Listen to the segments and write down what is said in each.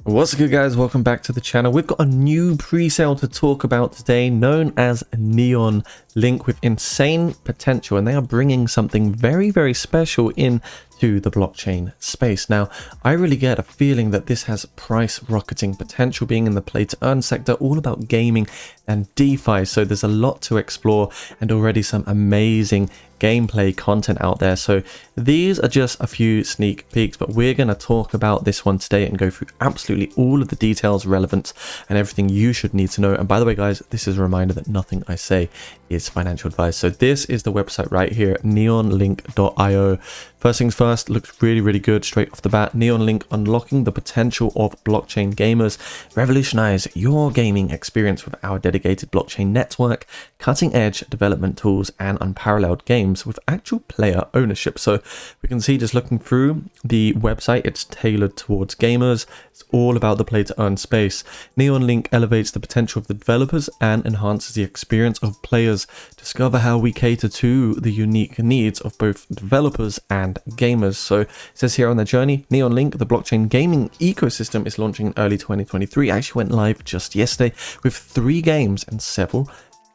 What's good, guys? Welcome back to the channel. We've got a new pre-sale to talk about today known as Neon Link, with insane potential, and they are bringing something very special into the blockchain space. Now, I really get a feeling that this has price rocketing potential, being in the play to earn sector, all about gaming and DeFi. So there's a lot to explore and already some amazing gameplay content out there. So these are just a few sneak peeks, but we're going to talk about this one today and go through absolutely all of the details relevant and everything you should need to know. And by the way, guys, this is a reminder that nothing I say is financial advice. So this is the website right here, neonlink.io. First things first, looks really good straight off the bat. Neon Link, unlocking the potential of blockchain gamers. Revolutionize your gaming experience with our dedicated blockchain network, cutting edge development tools, and unparalleled games with actual player ownership. So we can see, just looking through the website, it's tailored towards gamers. It's all about the play to earn space. Neon Link elevates the potential of the developers and enhances the experience of players. Discover how we cater to the unique needs of both developers and gamers. So it says here on their journey, Neon Link, the blockchain gaming ecosystem, is launching in early 2023. Actually went live just yesterday with 3 games and several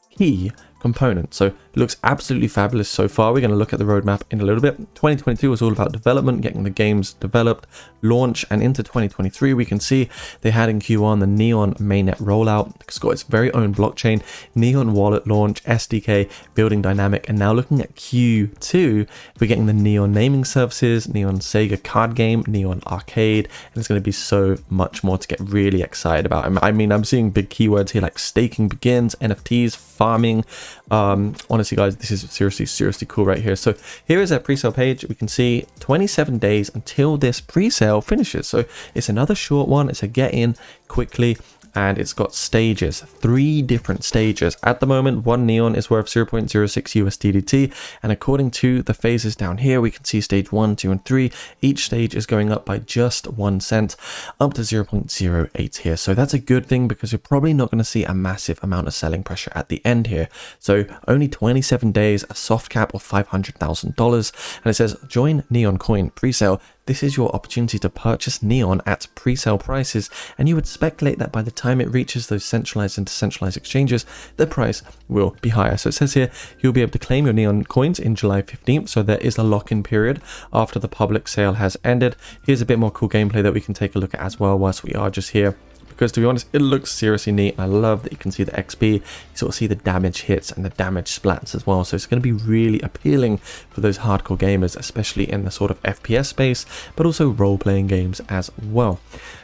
key components. So it looks absolutely fabulous so far. We're going to look at the roadmap in a little bit. 2022 was all about development, getting the games developed, launch, and into 2023 we can see they had in Q1 the Neon mainnet rollout. It's got its very own blockchain, Neon wallet launch, SDK, building dynamic, and now looking at Q2, we're getting the Neon naming services, Neon Sega card game, Neon arcade, and it's going to be so much more to get really excited about. I mean, I'm seeing big keywords here like staking begins, NFTs, farming. Honestly, guys, this is seriously cool right here. So here is our pre-sale page. We can see 27 days until this pre-sale finishes. So it's another short one. It's a get in quickly, and it's got stages, 3 different stages. At the moment, one Neon is worth 0.06 USDT, and according to the phases down here, we can see stage 1, 2, and 3. Each stage is going up by just 1 cent, up to 0.08 here. So that's a good thing, because you're probably not going to see a massive amount of selling pressure at the end here. So only 27 days, a soft cap of $500,000, and it says join Neon Coin pre-sale. This is your opportunity to purchase Neon at pre-sale prices, and you would speculate that by the time it reaches those centralized and decentralized exchanges, the price will be higher. So it says here you'll be able to claim your Neon coins in July 15th, so there is a lock-in period after the public sale has ended. Here's a bit more cool gameplay that we can take a look at as well whilst we are just here, because to be honest, it looks seriously neat. I love that you can see the XP, you sort of see the damage hits and the damage splats as well. So it's going to be really appealing for those hardcore gamers, especially in the sort of FPS space, but also role-playing games as well.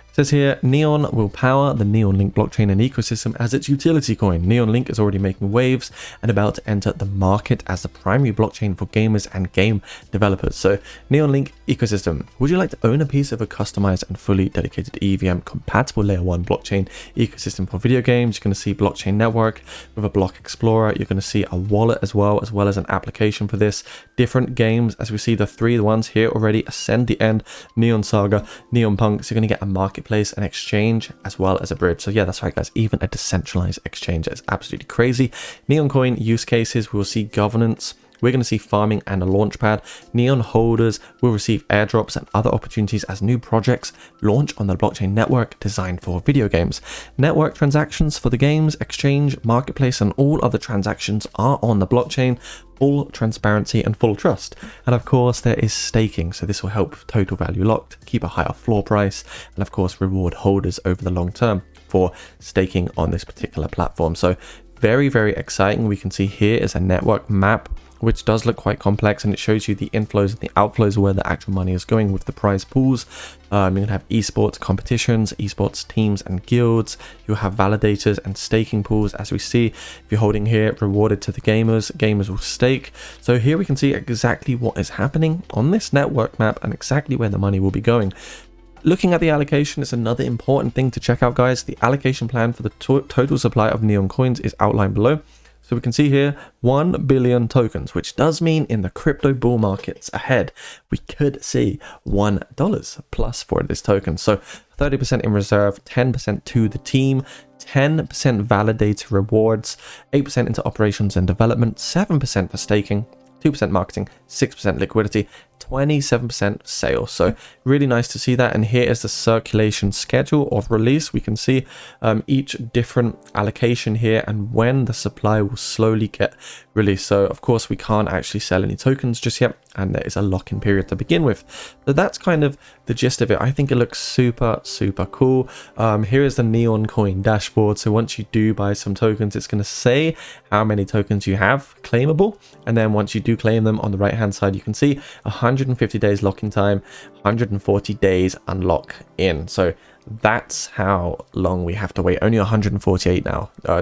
It says here, Neon will power the Neon Link blockchain and ecosystem as its utility coin. Neon Link is already making waves and about to enter the market as the primary blockchain for gamers and game developers. So Neon Link ecosystem. Would you like to own a piece of a customized and fully dedicated EVM compatible layer 1 blockchain ecosystem for video games? You're going to see blockchain network with a block explorer. You're going to see a wallet as well as an application for this. Different games, as we see the 3 ones here already: Ascend the End, Neon Saga, Neon Punk. So you're going to get a marketplace, an exchange, as well as a bridge. So yeah, that's right, guys, even a decentralized exchange. It's absolutely crazy. Neon Coin use cases, we'll see governance, we're going to see farming and a launchpad. Neon holders will receive airdrops and other opportunities as new projects launch on the blockchain network designed for video games. Network transactions for the games, exchange, marketplace, and all other transactions are on the blockchain. Full transparency and full trust. And of course, there is staking, so this will help with total value locked, keep a higher floor price, and of course reward holders over the long term for staking on this particular platform. So very exciting. We can see here is a network map, which does look quite complex, and it shows you the inflows and the outflows, where the actual money is going with the prize pools. You're going to have esports competitions, esports teams and guilds. You'll have validators and staking pools. As we see, if you're holding here, rewarded to the gamers will stake. So here we can see exactly what is happening on this network map and exactly where the money will be going. Looking at the allocation is another important thing to check out, guys. The allocation plan for the total supply of Neon coins is outlined below. So we can see here 1 billion tokens, which does mean in the crypto bull markets ahead, we could see $1 plus for this token. So 30% in reserve, 10% to the team, 10% validator rewards, 8% into operations and development, 7% for staking, 2% marketing, 6% liquidity, 27% sale. So really nice to see that. And here is the circulation schedule of release. We can see each different allocation here and when the supply will slowly get released. So of course we can't actually sell any tokens just yet, and there is a lock-in period to begin with. So that's kind of the gist of it. I think it looks super cool. Here is the Neon Coin dashboard. So once you do buy some tokens, it's going to say how many tokens you have claimable, and then once you do claim them, on the right hand side you can see 150 days lock-in time, 140 days unlock in. So that's how long we have to wait. Only 148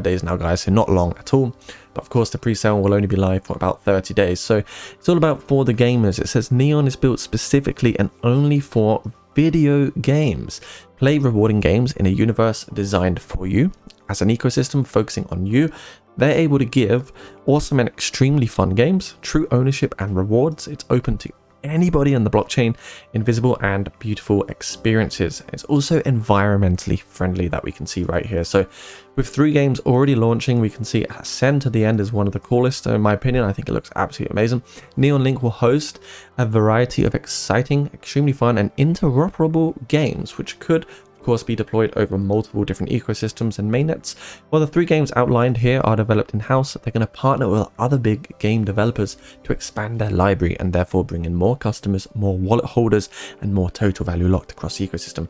days now, guys, so not long at all. But of course the pre-sale will only be live for about 30 days. So it's all about for the gamers. It says Neon is built specifically and only for video games. Play rewarding games in a universe designed for you. As an ecosystem focusing on you, they're able to give awesome and extremely fun games, true ownership and rewards. It's open to anybody on the blockchain, invisible and beautiful experiences. It's also environmentally friendly, that we can see right here. So with 3 games already launching, we can see Ascend to the End is one of the coolest. So in my opinion, I think it looks absolutely amazing. Neon Link will host a variety of exciting, extremely fun and interoperable games, which could course be deployed over multiple different ecosystems and mainnets. While the 3 games outlined here are developed in-house, they're going to partner with other big game developers to expand their library and therefore bring in more customers, more wallet holders, and more total value locked across the ecosystem.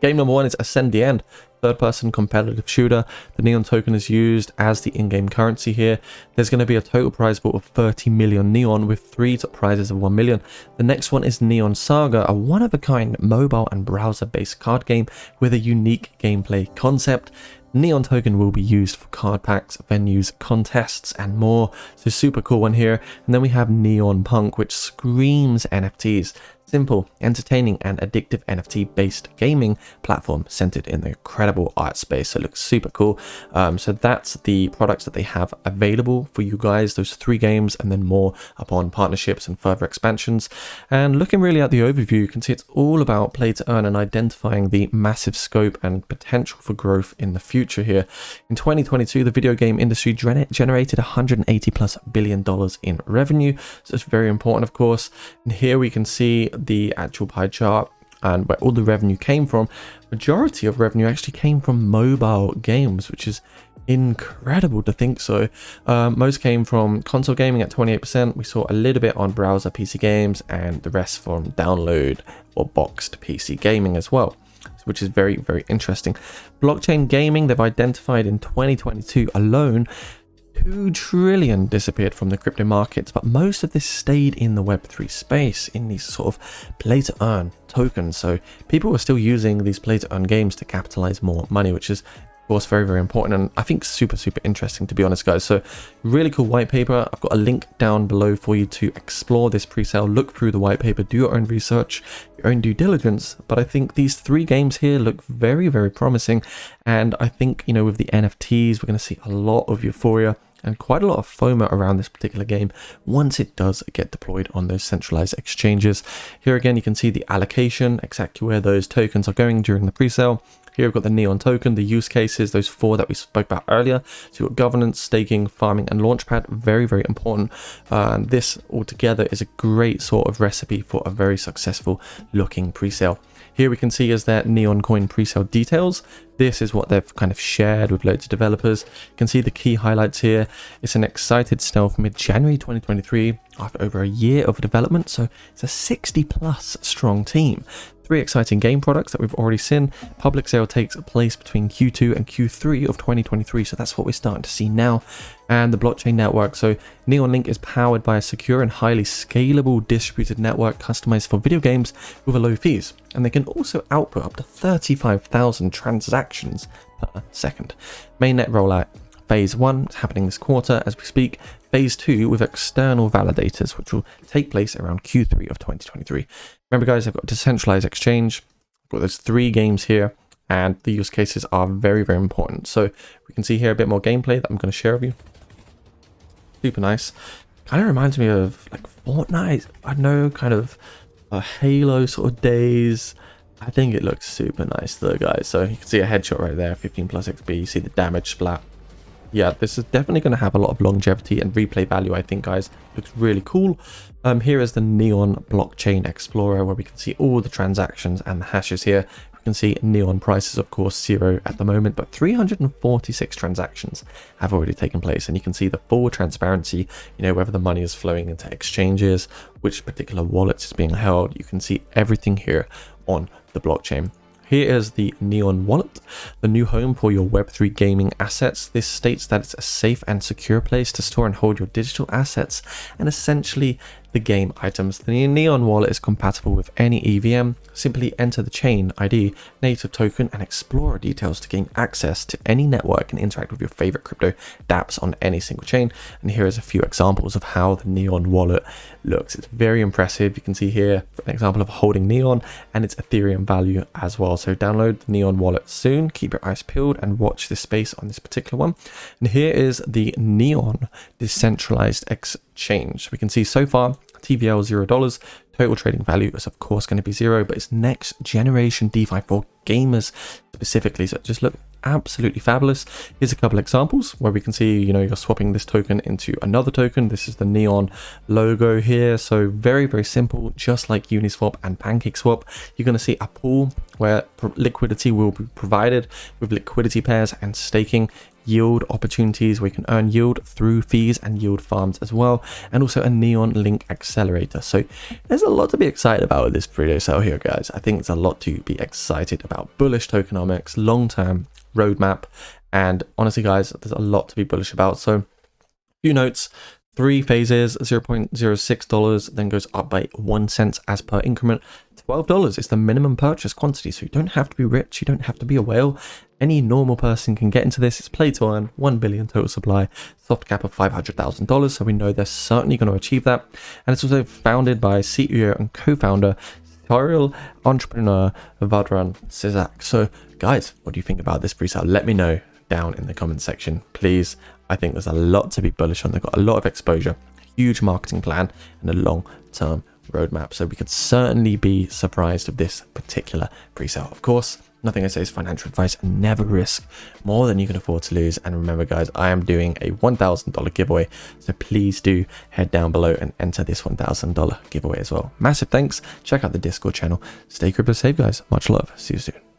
Game number 1 is Ascend the End, third-person competitive shooter. The Neon token is used as the in-game currency here. There's going to be a total prize pool of 30 million Neon with 3 top prizes of 1 million. The next one is Neon Saga, a one-of-a-kind mobile and browser-based card game with a unique gameplay concept. Neon token will be used for card packs, venues, contests, and more. So super cool one here. And then we have Neon Punk, which screams NFTs. Simple, entertaining, and addictive NFT-based gaming platform centered in the incredible art space. So it looks super cool. So that's the products that they have available for you guys, those 3 games, and then more upon partnerships and further expansions. And looking really at the overview, you can see it's all about play to earn and identifying the massive scope and potential for growth in the future here. In 2022, the video game industry generated $180+ billion in revenue. So it's very important, of course. And here we can see the actual pie chart and where all the revenue came from. Majority of revenue actually came from mobile games, which is incredible to think so. Most came from console gaming at 28%. We saw a little bit on browser PC games, and the rest from download or boxed PC gaming as well, which is very interesting. Blockchain gaming, they've identified in 2022 alone 2 trillion disappeared from the crypto markets, but most of this stayed in the Web3 space, in these sort of play to earn tokens. So people were still using these play to earn games to capitalize more money, which is of course very important, and I think super interesting, to be honest, guys. So really cool white paper. I've got a link down below for you to explore this pre-sale, look through the white paper, do your own research, your own due diligence. But I think these 3 games here look very promising, and I think, you know, with the NFTs, we're going to see a lot of euphoria and quite a lot of FOMO around this particular game once it does get deployed on those centralized exchanges. Here again, you can see the allocation, exactly where those tokens are going during the pre-sale. Here we've got the Neon token, the use cases, those 4 that we spoke about earlier. So you've got governance, staking, farming, and launchpad. Very important. And this altogether is a great sort of recipe for a very successful looking pre-sale. Here we can see is their Neon coin pre-sale details. This is what they've kind of shared with loads of developers. You can see the key highlights here. It's an excited stealth mid-January 2023 after over a year of development. So it's a 60+ strong team. 3 exciting game products that we've already seen. Public sale takes place between Q2 and Q3 of 2023. So that's what we're starting to see now. And the blockchain network. So Neon Link is powered by a secure and highly scalable distributed network customized for video games with a low fees. And they can also output up to 35,000 transactions per second. Mainnet rollout. Phase 1 is happening this quarter as we speak. Phase 2 with external validators, which will take place around Q3 of 2023. Remember, guys, I've got a decentralized exchange. I've got those 3 games here, and the use cases are very important. So we can see here a bit more gameplay that I'm going to share with you. Super nice. Kind of reminds me of like Fortnite. I know, kind of a Halo sort of days. I think it looks super nice though, guys. So you can see a headshot right there, 15+ XP. You see the damage splat. yeah, this is definitely going to have a lot of longevity and replay value, I think, guys. Looks really cool. Here is the Neon Blockchain Explorer, where we can see all the transactions and the hashes here. You can see Neon prices, of course, 0 at the moment, but 346 transactions have already taken place. And you can see the full transparency, you know, whether the money is flowing into exchanges, which particular wallets is being held. You can see everything here on the blockchain. Here is the Neon wallet, the new home for your Web3 gaming assets. This states that it's a safe and secure place to store and hold your digital assets and essentially the game items. The Neon wallet is compatible with any EVM. Simply enter the chain ID, native token, and Explorer details to gain access to any network and interact with your favorite crypto dApps on any single chain. And here is a few examples of how the Neon wallet looks. It's very impressive. You can see here an example of holding Neon and its Ethereum value as well. So download the Neon wallet soon. Keep your eyes peeled and watch this space on this particular one. And here is the Neon decentralized exchange. We can see so far TVL $0. Total trading value is of course going to be 0, but it's next generation DeFi for gamers specifically. So it just look absolutely fabulous. Here's a couple examples where we can see, you know, you're swapping this token into another token. This is the Neon logo here. So very, very simple, just like Uniswap and PancakeSwap. You're going to see a pool where liquidity will be provided with liquidity pairs and staking yield opportunities where you can earn yield through fees and yield farms as well, and also a Neon link accelerator. So there's a lot to be excited about with this pre-sale here, guys. I think there's a lot to be excited about. Bullish tokenomics, long-term roadmap, and honestly, guys, there's a lot to be bullish about. So a few notes. 3 phases, $0.06, then goes up by 1 cent as per increment. $12 is the minimum purchase quantity, so you don't have to be rich, you don't have to be a whale. Any normal person can get into this. It's play to earn, 1 billion total supply, soft cap of $500,000, so we know they're certainly going to achieve that. And it's also founded by CEO and co-founder, serial entrepreneur Vadran Sizak. So guys, what do you think about this pre-sale? Let me know down in the comment section, please. I think there's a lot to be bullish on. They've got a lot of exposure, huge marketing plan, and a long-term roadmap. So we could certainly be surprised with this particular pre-sale. Of course, nothing I say is financial advice, and never risk more than you can afford to lose. And remember, guys, I am doing a $1,000 giveaway. So please do head down below and enter this $1,000 giveaway as well. Massive thanks. Check out the Discord channel. Stay crypto safe, guys. Much love. See you soon.